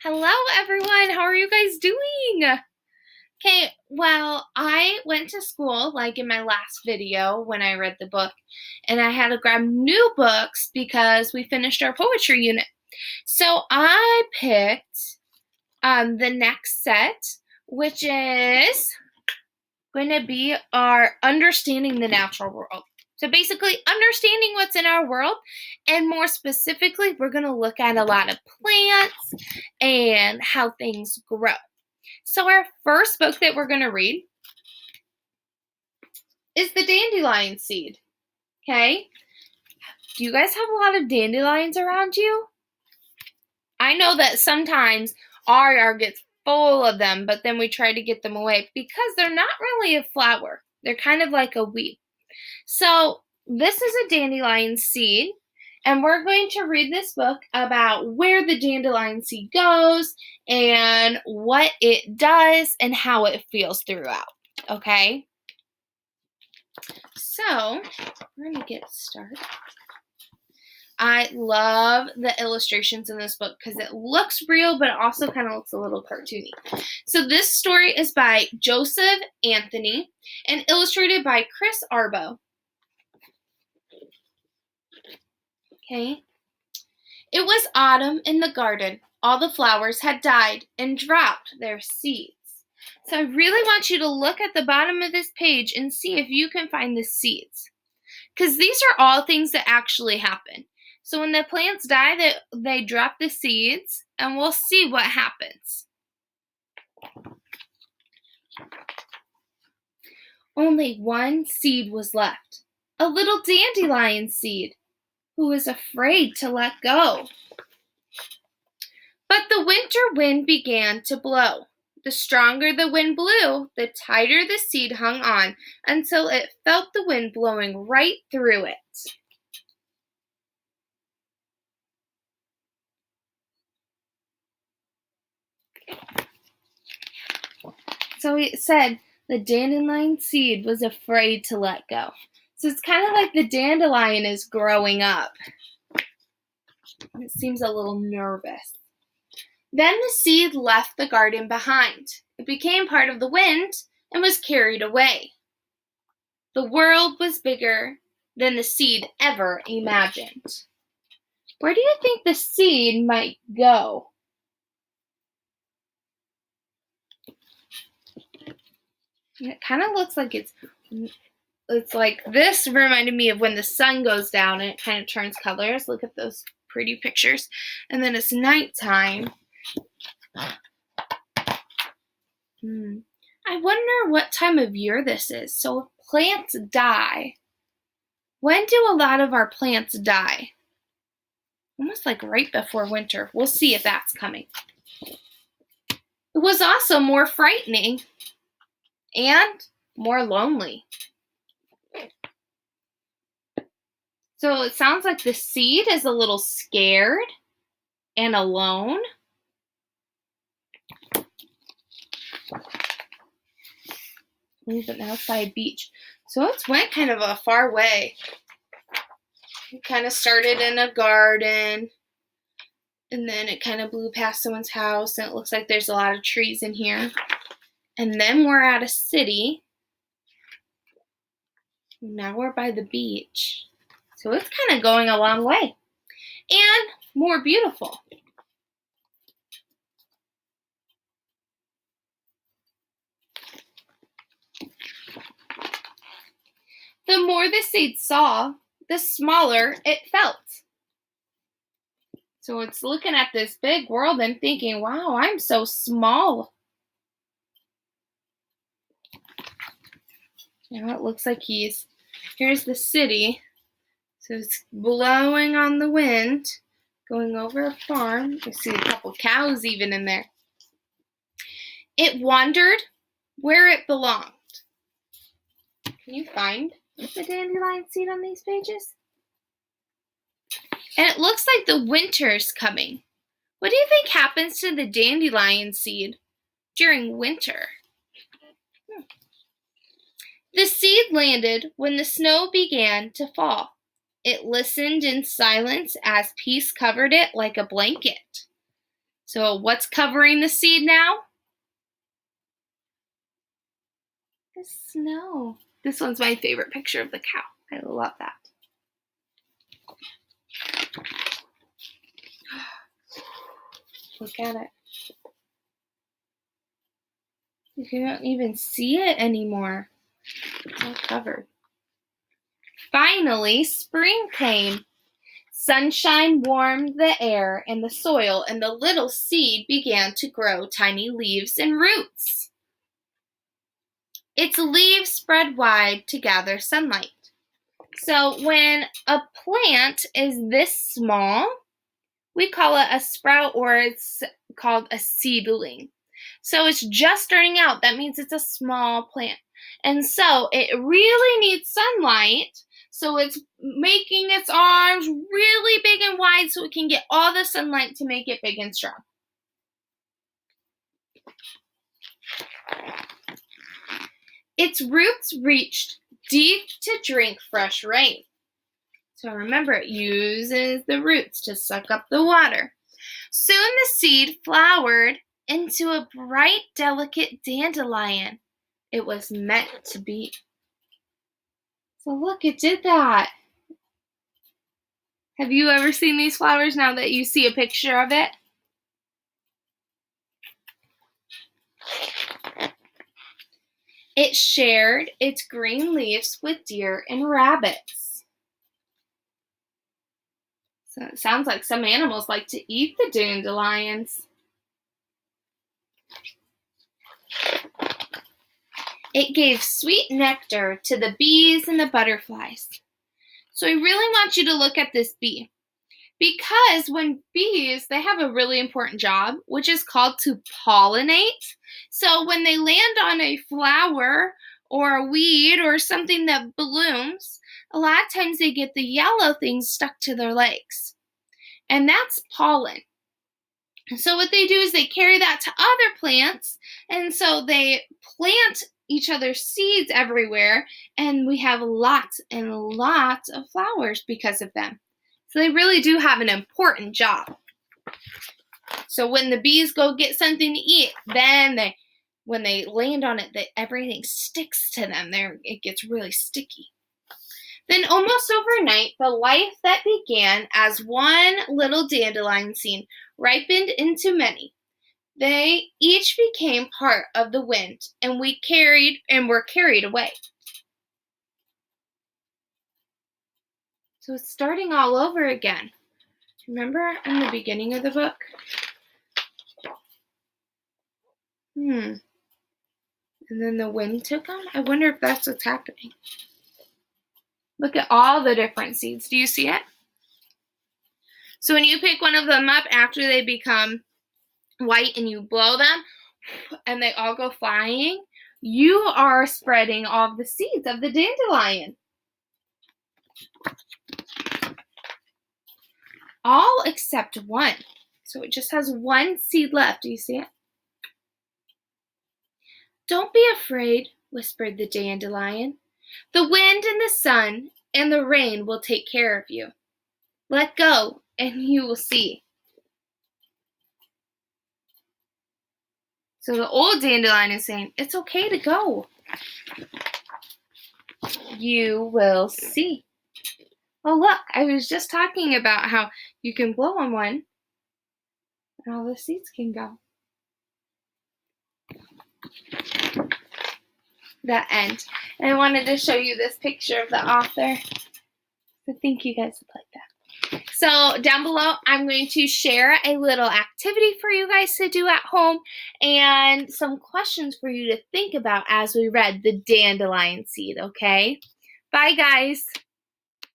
Hello, everyone. How are you guys doing? Okay, well, I went to school like in my last video when I read the book, and I had to grab new books because we finished our poetry unit. So I picked the next set, which is going to be our Understanding the Natural World. So basically, understanding what's in our world, and more specifically, we're going to look at a lot of plants and how things grow. So our first book that we're going to read is the Dandelion Seed. Okay? Do you guys have a lot of dandelions around you? I know that sometimes our yard gets full of them, but then we try to get them away because they're not really a flower. They're kind of like a weed. So this is a dandelion seed, and we're going to read this book about where the dandelion seed goes and what it does and how it feels throughout, okay? So we're going to get started. I love the illustrations in this book because it looks real, but it also kind of looks a little cartoony. So this story is by Joseph Anthony and illustrated by Cris Arbo. Okay. It was autumn in the garden. All the flowers had died and dropped their seeds. So I really want you to look at the bottom of this page and see if you can find the seeds. Because these are all things that actually happen. So when the plants die, they drop the seeds, and we'll see what happens. Only one seed was left, a little dandelion seed, who was afraid to let go. But the winter wind began to blow. The stronger the wind blew, the tighter the seed hung on until it felt the wind blowing right through it. So it said the dandelion seed was afraid to let go. So it's kind of like the dandelion is growing up. It seems a little nervous. Then the seed left the garden behind. It became part of the wind and was carried away. The world was bigger than the seed ever imagined. Where do you think the seed might go? It kind of looks like it's like this reminded me of when the sun goes down and it kind of turns colors. Look at those pretty pictures. And then it's nighttime. I wonder what time of year this is. So if plants die, when do a lot of our plants die? Almost like right before winter. We'll see if that's coming. It was also more frightening and more lonely. So it sounds like the seed is a little scared and alone. Moving outside beach. So it's went kind of a far way. It kind of started in a garden, and then it kind of blew past someone's house, and it looks like there's a lot of trees in here. And then we're at a city. Now we're by the beach. So it's kind of going a long way. And more beautiful. The more the seed saw, the smaller it felt. So it's looking at this big world and thinking, wow, I'm so small. Now it looks like here's the city. So it's blowing on the wind, going over a farm. You see a couple cows even in there. It wandered where it belonged. Can you find the dandelion seed on these pages? And it looks like the winter's coming. What do you think happens to the dandelion seed during winter? The seed landed when the snow began to fall. It listened in silence as peace covered it like a blanket. So what's covering the seed now? The snow. This one's my favorite picture of the cow. I love that. Look at it. You can't even see it anymore. It's all covered. Finally, spring came. Sunshine warmed the air and the soil, and the little seed began to grow tiny leaves and roots. Its leaves spread wide to gather sunlight. So when a plant is this small, we call it a sprout, or it's called a seedling. So it's just starting out. That means it's a small plant. And so it really needs sunlight. So it's making its arms really big and wide so it can get all the sunlight to make it big and strong. Its roots reached deep to drink fresh rain. So remember, it uses the roots to suck up the water. Soon the seed flowered into a bright, delicate dandelion. It was meant to be. So look, it did that. Have you ever seen these flowers now that you see a picture of it? It shared its green leaves with deer and rabbits. So it sounds like some animals like to eat the dandelions. It gave sweet nectar to the bees and the butterflies. So I really want you to look at this bee. Because when bees, they have a really important job, which is called to pollinate. So when they land on a flower or a weed or something that blooms, a lot of times they get the yellow things stuck to their legs. And that's pollen. So what they do is they carry that to other plants, and so they plant each other's seeds everywhere, and we have lots and lots of flowers because of them. So they really do have an important job. So when the bees go get something to eat, then when they land on it, everything sticks to them. It gets really sticky. Then almost overnight, the life that began as one little dandelion seed ripened into many. They each became part of the wind, and were carried away. So it's starting all over again. Remember in the beginning of the book? And then the wind took them? I wonder if that's what's happening. Look at all the different seeds. Do you see it? So when you pick one of them up after they become white and you blow them and they all go flying, you are spreading all of the seeds of the dandelion. All except one. So it just has one seed left. Do you see it? Don't be afraid, whispered the dandelion. The wind and the sun and the rain will take care of you. Let go and you will see. So the old dandelion is saying, it's okay to go. You will see. Oh, look, I was just talking about how you can blow on one and all the seeds can go. The end. And I wanted to show you this picture of the author. I think you guys would like that. So down below, I'm going to share a little activity for you guys to do at home and some questions for you to think about as we read the Dandelion Seed, okay? Bye, guys.